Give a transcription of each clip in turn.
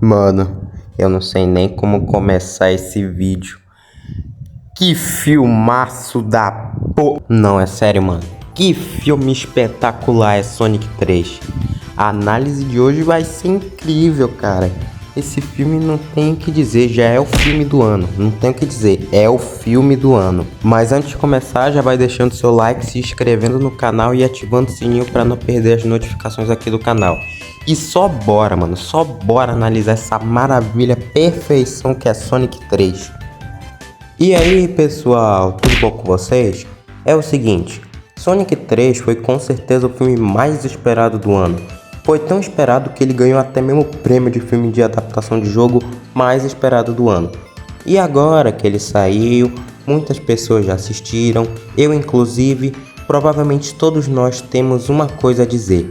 Mano, eu não sei nem como começar esse vídeo. Que filmaço da po... Não, é sério, mano. Que filme espetacular é Sonic 3. A análise de hoje vai ser incrível, cara. Esse filme não tem o que dizer, já é o filme do ano. Não tem o que dizer, é o filme do ano. Mas antes de começar, já vai deixando seu like, se inscrevendo no canal e ativando o sininho para não perder as notificações aqui do canal. E só bora, mano, só bora analisar essa maravilha, perfeição que é Sonic 3. E aí, pessoal, tudo bom com vocês? É o seguinte, Sonic 3 foi com certeza o filme mais esperado do ano. Foi tão esperado que ele ganhou até mesmo o prêmio de filme de adaptação de jogo mais esperado do ano. E agora que ele saiu, muitas pessoas já assistiram, eu inclusive, provavelmente todos nós temos uma coisa a dizer.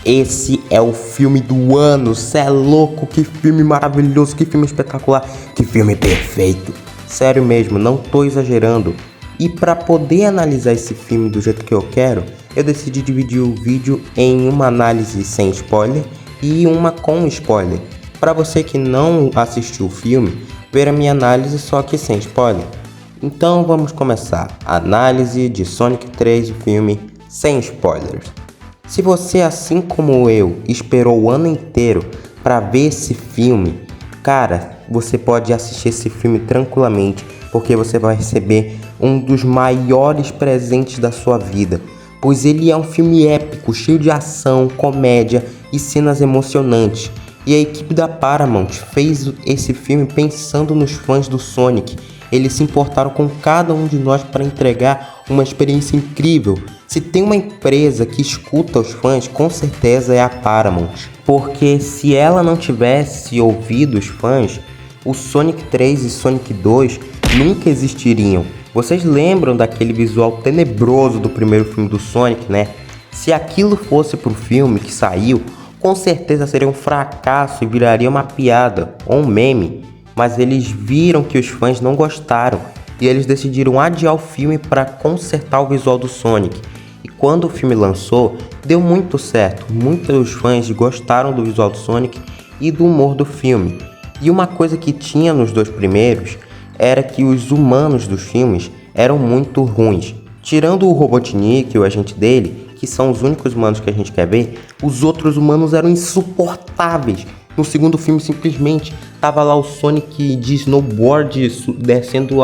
Esse é o filme do ano, cê é louco, que filme maravilhoso, que filme espetacular, que filme perfeito. Sério mesmo, não tô exagerando. E para poder analisar esse filme do jeito que eu quero, eu decidi dividir o vídeo em uma análise sem spoiler e uma com spoiler. Para você que não assistiu o filme, ver a minha análise só que sem spoiler. Então vamos começar. Análise de Sonic 3, o filme, sem spoilers. Se você, assim como eu, esperou o ano inteiro para ver esse filme, cara, você pode assistir esse filme tranquilamente, porque você vai receber um dos maiores presentes da sua vida, pois ele é um filme épico, cheio de ação, comédia e cenas emocionantes. E a equipe da Paramount fez esse filme pensando nos fãs do Sonic. Eles se importaram com cada um de nós para entregar uma experiência incrível. Se tem uma empresa que escuta os fãs, com certeza é a Paramount. Porque se ela não tivesse ouvido os fãs, o Sonic 3 e Sonic 2 nunca existiriam. Vocês lembram daquele visual tenebroso do primeiro filme do Sonic, né? Se aquilo fosse pro filme que saiu, com certeza seria um fracasso e viraria uma piada ou um meme. Mas eles viram que os fãs não gostaram e eles decidiram adiar o filme para consertar o visual do Sonic. E quando o filme lançou, deu muito certo. Muitos fãs gostaram do visual do Sonic e do humor do filme. E uma coisa que tinha nos dois primeiros era que os humanos dos filmes eram muito ruins. Tirando o Robotnik e o agente dele, que são os únicos humanos que a gente quer ver, os outros humanos eram insuportáveis. No segundo filme, simplesmente, tava lá o Sonic de snowboard descendo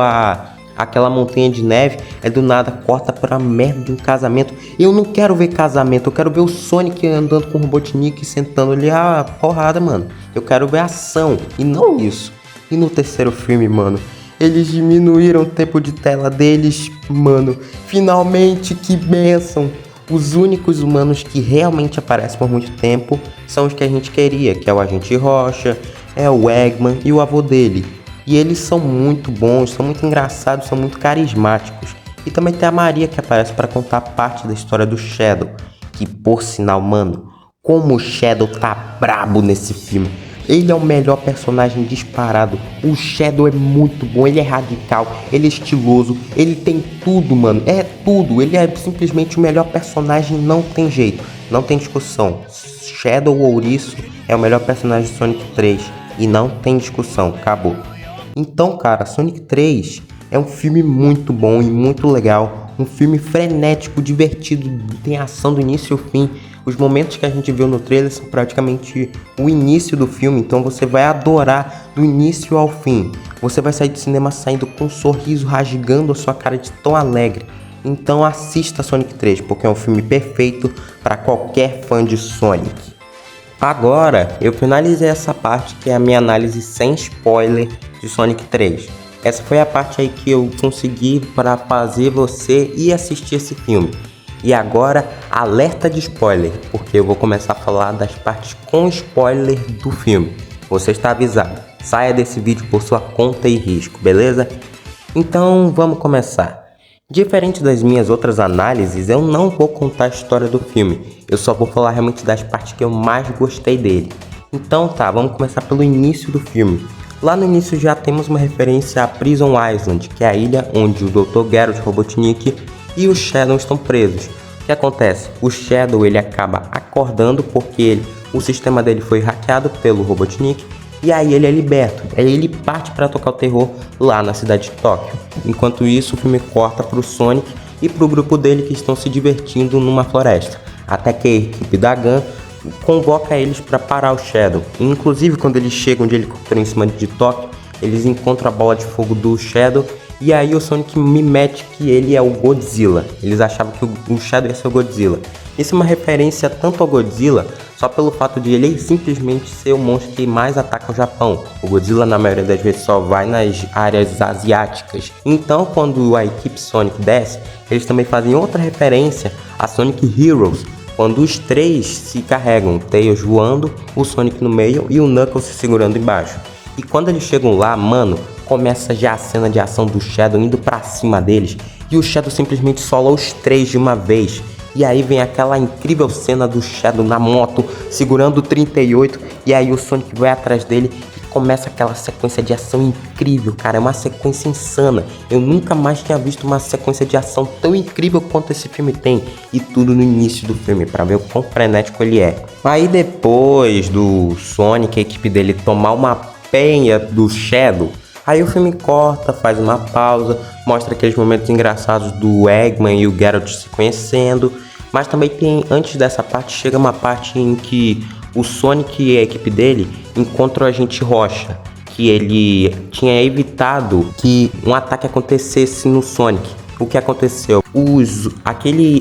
aquela montanha de neve, do nada corta pra merda de um casamento. Eu não quero ver casamento, eu quero ver o Sonic andando com o Robotnik, sentando ali a porrada, mano. Eu quero ver ação, e não isso. E no terceiro filme, mano, eles diminuíram o tempo de tela deles, mano. Finalmente, que bênção! Os únicos humanos que realmente aparecem por muito tempo são os que a gente queria, que é o Agente Rocha, é o Eggman e o avô dele. E eles são muito bons, são muito engraçados, são muito carismáticos. E também tem a Maria que aparece para contar parte da história do Shadow, que por sinal, mano, como o Shadow tá brabo nesse filme. Ele é o melhor personagem disparado. O Shadow é muito bom, ele é radical, ele é estiloso, ele tem tudo, mano. É tudo, ele é simplesmente o melhor personagem, não tem jeito, não tem discussão. Shadow Ouriço é o melhor personagem de Sonic 3 e não tem discussão, acabou. Então, cara, Sonic 3 é um filme muito bom e muito legal. Um filme frenético, divertido, tem ação do início ao fim. Os momentos que a gente viu no trailer são praticamente o início do filme, então você vai adorar do início ao fim. Você vai sair do cinema saindo com um sorriso rasgando a sua cara de tão alegre. Então assista Sonic 3, porque é um filme perfeito para qualquer fã de Sonic. Agora, eu finalizei essa parte que é a minha análise sem spoiler de Sonic 3. Essa foi a parte aí que eu consegui para fazer você ir assistir esse filme. E agora, alerta de spoiler, porque eu vou começar a falar das partes com spoiler do filme. Você está avisado, saia desse vídeo por sua conta e risco, beleza? Então, vamos começar. Diferente das minhas outras análises, eu não vou contar a história do filme. Eu só vou falar realmente das partes que eu mais gostei dele. Então tá, vamos começar pelo início do filme. Lá no início já temos uma referência a Prison Island, que é a ilha onde o Dr. Garrett Robotnik e o Shadow estão presos. O que acontece? O Shadow ele acaba acordando porque ele o sistema dele foi hackeado pelo Robotnik. E aí ele é liberto, aí ele parte para tocar o terror lá na cidade de Tóquio. Enquanto isso, o filme corta pro Sonic e pro grupo dele que estão se divertindo numa floresta. Até que a equipe da Gun convoca eles para parar o Shadow. E, inclusive, quando eles chegam de helicóptero em cima de Tóquio, eles encontram a bola de fogo do Shadow. E aí o Sonic me mete que ele é o Godzilla. Eles achavam que o Shadow ia ser o Godzilla. Isso é uma referência tanto ao Godzilla, só pelo fato de ele simplesmente ser o monstro que mais ataca o Japão. O Godzilla na maioria das vezes só vai nas áreas asiáticas. Então quando a equipe Sonic desce, eles também fazem outra referência a Sonic Heroes, quando os três se carregam, o Tails voando, o Sonic no meio e o Knuckles se segurando embaixo. E quando eles chegam lá, mano, começa já a cena de ação do Shadow indo pra cima deles, e o Shadow simplesmente sola os três de uma vez. E aí vem aquela incrível cena do Shadow na moto, segurando o 38, e aí o Sonic vai atrás dele e começa aquela sequência de ação incrível, cara, é uma sequência insana. Eu nunca mais tinha visto uma sequência de ação tão incrível quanto esse filme tem, e tudo no início do filme, pra ver o quão frenético ele é. Aí depois do Sonic, a equipe dele tomar uma penha do Shadow, aí o filme corta, faz uma pausa, mostra aqueles momentos engraçados do Eggman e o Geralt se conhecendo. Mas também tem, antes dessa parte, chega uma parte em que o Sonic e a equipe dele encontram o Agente Rocha, que ele tinha evitado que um ataque acontecesse no Sonic. O que aconteceu?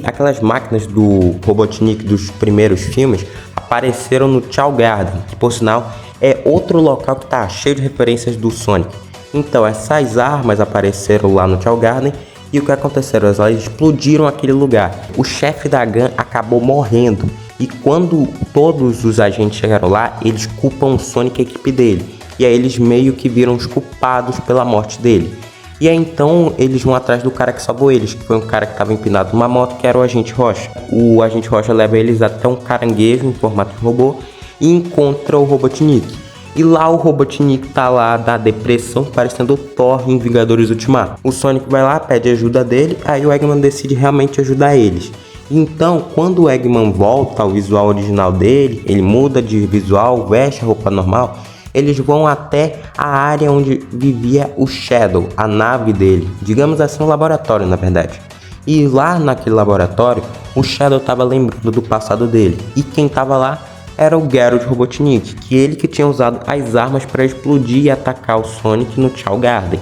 Aquelas máquinas do Robotnik dos primeiros filmes apareceram no Chao Garden, que por sinal é outro local que tá cheio de referências do Sonic. Então essas armas apareceram lá no Chao Garden e o que aconteceu? Elas explodiram aquele lugar. O chefe da Gun acabou morrendo e quando todos os agentes chegaram lá, eles culpam o Sonic e a equipe dele. E aí eles meio que viram os culpados pela morte dele. E aí então eles vão atrás do cara que salvou eles, que foi um cara que estava empinado numa moto, que era o Agente Rocha. O Agente Rocha leva eles até um caranguejo em formato de robô e encontra o Robotnik. E lá o Robotnik tá lá da depressão, parecendo o Thor em Vingadores Ultimato. O Sonic vai lá, pede ajuda dele, aí o Eggman decide realmente ajudar eles. Então, quando o Eggman volta ao visual original dele, ele muda de visual, veste a roupa normal, eles vão até a área onde vivia o Shadow, a nave dele. Digamos assim, um laboratório, na verdade. E lá naquele laboratório, o Shadow tava lembrando do passado dele. E quem tava lá era o Geralt Robotnik, que ele que tinha usado as armas para explodir e atacar o Sonic no Chao Garden.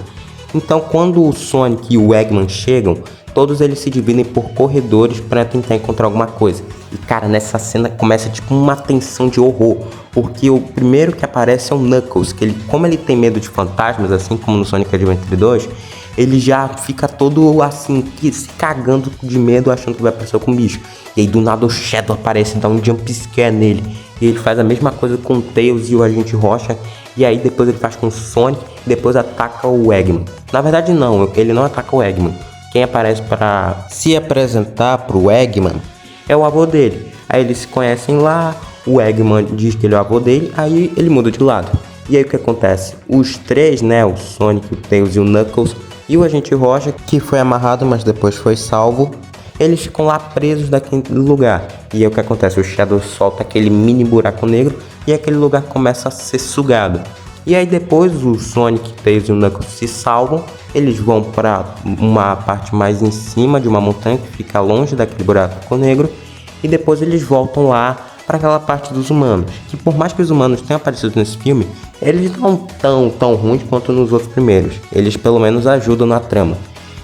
Então quando o Sonic e o Eggman chegam, todos eles se dividem por corredores para tentar encontrar alguma coisa. E cara, nessa cena começa tipo uma tensão de horror, porque o primeiro que aparece é o Knuckles, que ele, como ele tem medo de fantasmas, assim como no Sonic Adventure 2, ele já fica todo assim, se cagando de medo, achando que vai aparecer com o bicho. E aí do nada o Shadow aparece e dá um jump scare nele. E ele faz a mesma coisa com o Tails e o Agente Rocha. E aí depois ele faz com o Sonic e depois ataca o Eggman. Na verdade não, ele não ataca o Eggman. Quem aparece para se apresentar pro Eggman é o avô dele. Aí eles se conhecem lá, o Eggman diz que ele é o avô dele, aí ele muda de lado. E aí o que acontece? Os três, né, o Sonic, o Tails e o Knuckles e o Agente Rocha, que foi amarrado mas depois foi salvo, eles ficam lá presos naquele lugar. E aí o que acontece? O Shadow solta aquele mini buraco negro e aquele lugar começa a ser sugado. E aí depois o Sonic, Tails e o Knuckles se salvam. Eles vão para uma parte mais em cima de uma montanha que fica longe daquele buraco negro. E depois eles voltam lá para aquela parte dos humanos. Que por mais que os humanos tenham aparecido nesse filme, eles não tão ruins quanto nos outros primeiros. Eles pelo menos ajudam na trama.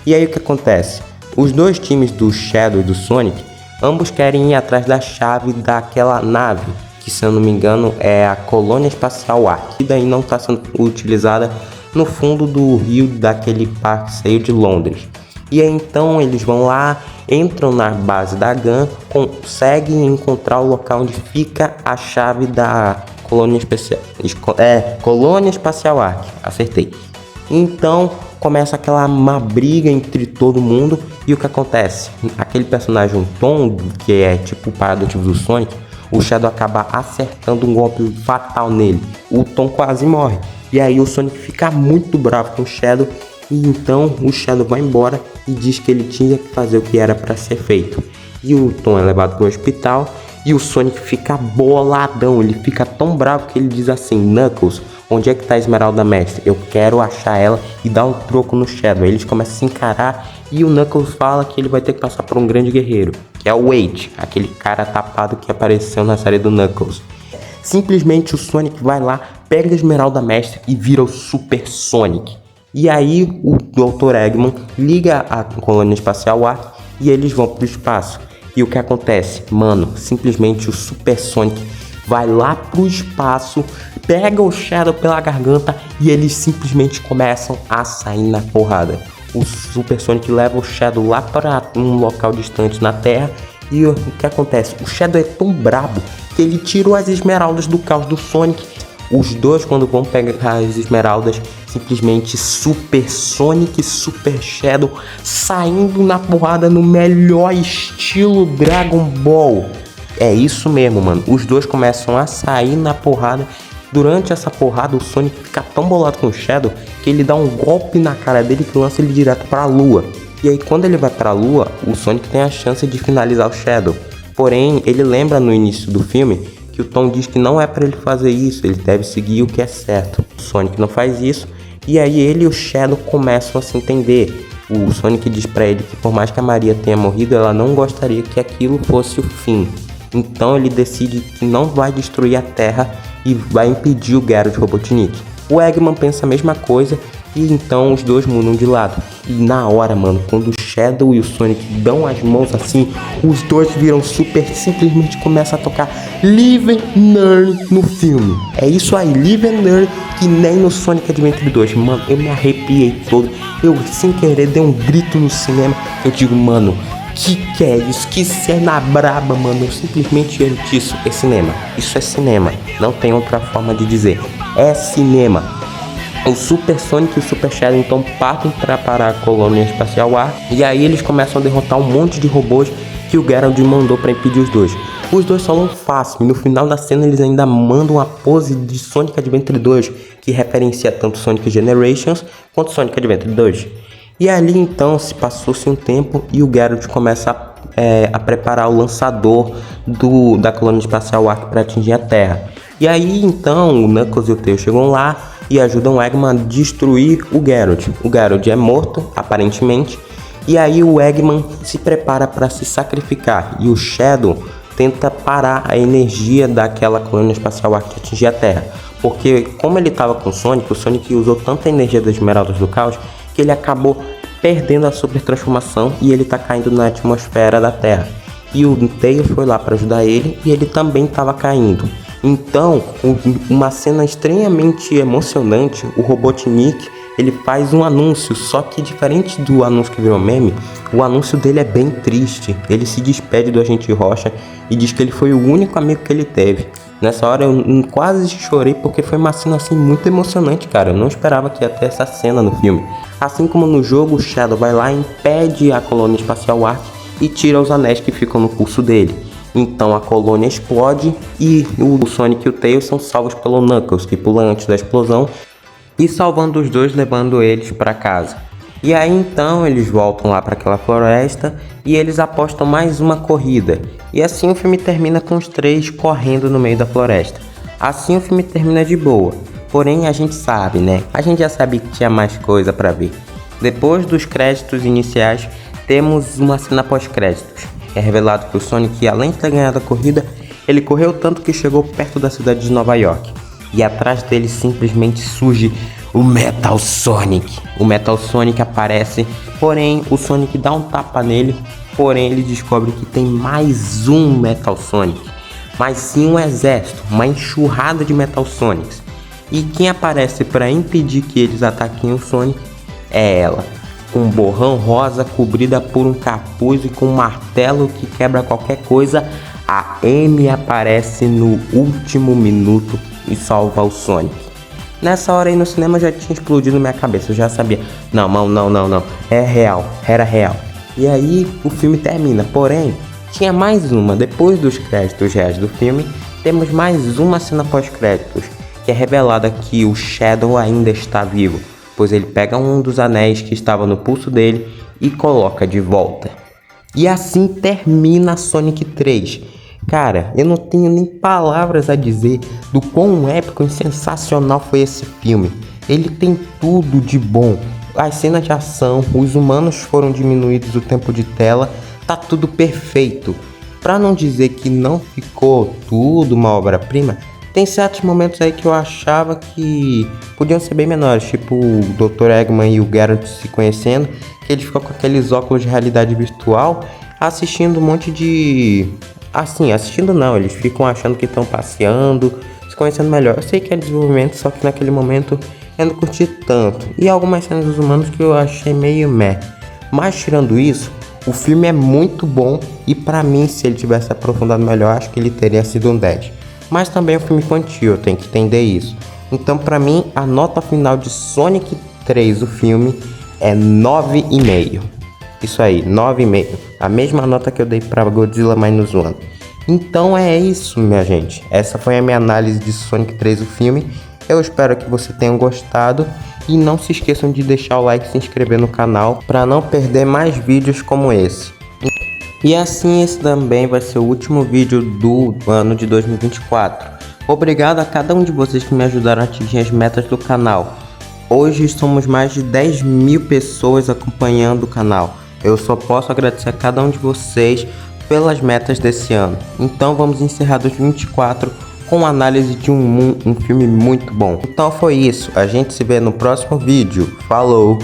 E aí o que acontece? Os dois times do Shadow e do Sonic, ambos querem ir atrás da chave daquela nave, que se eu não me engano é a Colônia Espacial Ark, que daí não está sendo utilizada no fundo do rio daquele passeio de Londres. E aí então eles vão lá, entram na base da Gun, conseguem encontrar o local onde fica a chave da Colônia Espacial Ark, acertei. Então começa uma briga entre todo mundo. E o que acontece? Aquele personagem, o Tom, que é tipo o paradotipo do Sonic, o Shadow acaba acertando um golpe fatal nele. O Tom quase morre. E aí o Sonic fica muito bravo com o Shadow. E então o Shadow vai embora e diz que ele tinha que fazer o que era para ser feito. E o Tom é levado para o hospital. E o Sonic fica boladão, ele fica tão bravo que ele diz assim: Knuckles, onde é que tá a Esmeralda Mestre? Eu quero achar ela e dar um troco no Shadow. Aí eles começam a se encarar e o Knuckles fala que ele vai ter que passar por um grande guerreiro, que é o Wade, aquele cara tapado que apareceu na série do Knuckles. Simplesmente o Sonic vai lá, pega a Esmeralda Mestre e vira o Super Sonic. E aí o Dr. Eggman liga a colônia espacial Ark e eles vão pro espaço. E o que acontece? Mano, simplesmente o Super Sonic vai lá pro espaço, pega o Shadow pela garganta e eles simplesmente começam a sair na porrada. O Super Sonic leva o Shadow lá para um local distante na Terra. E o que acontece? O Shadow é tão brabo que ele tirou as esmeraldas do caos do Sonic. Os dois, quando vão pegar as esmeraldas, simplesmente Super Sonic e Super Shadow saindo na porrada no melhor estilo Dragon Ball. É isso mesmo, mano. Os dois começam a sair na porrada. Durante essa porrada, o Sonic fica tão bolado com o Shadow que ele dá um golpe na cara dele que lança ele direto para a Lua. E aí, quando ele vai para a Lua, o Sonic tem a chance de finalizar o Shadow. Porém, ele lembra no início do filme que o Tom diz que não é para ele fazer isso, ele deve seguir o que é certo. O Sonic não faz isso, e aí ele e o Shadow começam a se entender. O Sonic diz para ele que por mais que a Maria tenha morrido, ela não gostaria que aquilo fosse o fim. Então ele decide que não vai destruir a Terra e vai impedir o Gyro Robotnik. O Eggman pensa a mesma coisa e então os dois mudam de lado. E na hora, mano, quando o Shadow e o Sonic dão as mãos assim, os dois viram super, simplesmente começa a tocar Live and Learn no filme. É isso aí, Live and Learn, que nem no Sonic Adventure 2. Mano, eu me arrepiei todo. Eu, sem querer, dei um grito no cinema. Eu digo, mano, que é isso? Que cena braba, mano. Eu simplesmente isso é cinema. Isso é cinema. Não tem outra forma de dizer. É cinema. O Super Sonic e o Super Shadow então partem para parar a colônia espacial Ark. E aí eles começam a derrotar um monte de robôs que o Geralt mandou para impedir os dois. Os dois falam fácil. E no final da cena eles ainda mandam a pose de Sonic Adventure 2, que referencia tanto Sonic Generations quanto Sonic Adventure 2. E ali então se passou-se um tempo e o Geralt começa a preparar o lançador da colônia espacial Ark para atingir a Terra. E aí então o Knuckles e o Tails chegam lá e ajudam o Eggman a destruir o Geralt. O Geralt é morto, aparentemente, e aí o Eggman se prepara para se sacrificar e o Shadow tenta parar a energia daquela colônia espacial Ark que atingir a Terra. Porque como ele estava com o Sonic usou tanta energia das Esmeraldas do Caos que ele acabou perdendo a super transformação e ele tá caindo na atmosfera da Terra. E o Tails foi lá para ajudar ele e ele também estava caindo. Então, uma cena extremamente emocionante, o Robotnik, ele faz um anúncio, só que diferente do anúncio que virou meme, o anúncio dele é bem triste. Ele se despede do Agente Rocha e diz que ele foi o único amigo que ele teve. Nessa hora eu quase chorei porque foi uma cena assim muito emocionante, cara. Eu não esperava que ia ter essa cena no filme. Assim como no jogo, o Shadow vai lá, impede a colônia espacial Ark e tira os anéis que ficam no pulso dele. Então a colônia explode e o Sonic e o Tails são salvos pelo Knuckles, que pula antes da explosão e salvando os dois, levando eles para casa. E aí então eles voltam lá para aquela floresta e eles apostam mais uma corrida. E assim o filme termina com os três correndo no meio da floresta. Assim o filme termina de boa. Porém a gente sabe, né? A gente já sabia que tinha mais coisa para ver. Depois dos créditos iniciais, temos uma cena pós-créditos. É revelado que o Sonic, além de ter ganhado a corrida, ele correu tanto que chegou perto da cidade de Nova York. E atrás dele simplesmente surge o Metal Sonic. O Metal Sonic aparece, porém o Sonic dá um tapa nele, porém ele descobre que tem mais um Metal Sonic. Mas sim um exército, uma enxurrada de Metal Sonics. E quem aparece para impedir que eles ataquem o Sonic é ela. Com um borrão rosa cobrida por um capuz e com um martelo que quebra qualquer coisa, a Amy aparece no último minuto e salva o Sonic. Nessa hora aí no cinema já tinha explodido minha cabeça, eu já sabia, não, é real, era real. E aí o filme termina, porém, tinha mais uma, depois dos créditos reais do filme, temos mais uma cena pós-créditos, que é revelada que o Shadow ainda está vivo, pois ele pega um dos anéis que estava no pulso dele e coloca de volta. E assim termina Sonic 3. Cara, eu não tenho nem palavras a dizer do quão épico e sensacional foi esse filme. Ele tem tudo de bom. As cenas de ação, os humanos foram diminuídos o tempo de tela, tá tudo perfeito. Pra não dizer que não ficou tudo uma obra-prima, tem certos momentos aí que eu achava que podiam ser bem menores, tipo o Dr. Eggman e o Geralt se conhecendo, que eles ficam com aqueles óculos de realidade virtual, assistindo um monte de... Assim, assistindo não, eles ficam achando que estão passeando, se conhecendo melhor. Eu sei que é desenvolvimento, só que naquele momento eu não curti tanto. E algumas cenas dos humanos que eu achei meio meh. Mas tirando isso, o filme é muito bom e pra mim, se ele tivesse aprofundado melhor, acho que ele teria sido um 10. Mas também é um filme infantil, eu tenho que entender isso. Então pra mim, a nota final de Sonic 3, o filme, é 9,5. Isso aí, 9,5. A mesma nota que eu dei pra Godzilla Minus One. Então é isso, minha gente. Essa foi a minha análise de Sonic 3, o filme. Eu espero que vocês tenham gostado. E não se esqueçam de deixar o like e se inscrever no canal para não perder mais vídeos como esse. E assim, esse também vai ser o último vídeo do ano de 2024. Obrigado a cada um de vocês que me ajudaram a atingir as metas do canal. Hoje somos mais de 10.000 pessoas acompanhando o canal. Eu só posso agradecer a cada um de vocês pelas metas desse ano. Então vamos encerrar 2024 com análise de um filme muito bom. Então foi isso, a gente se vê no próximo vídeo. Falou!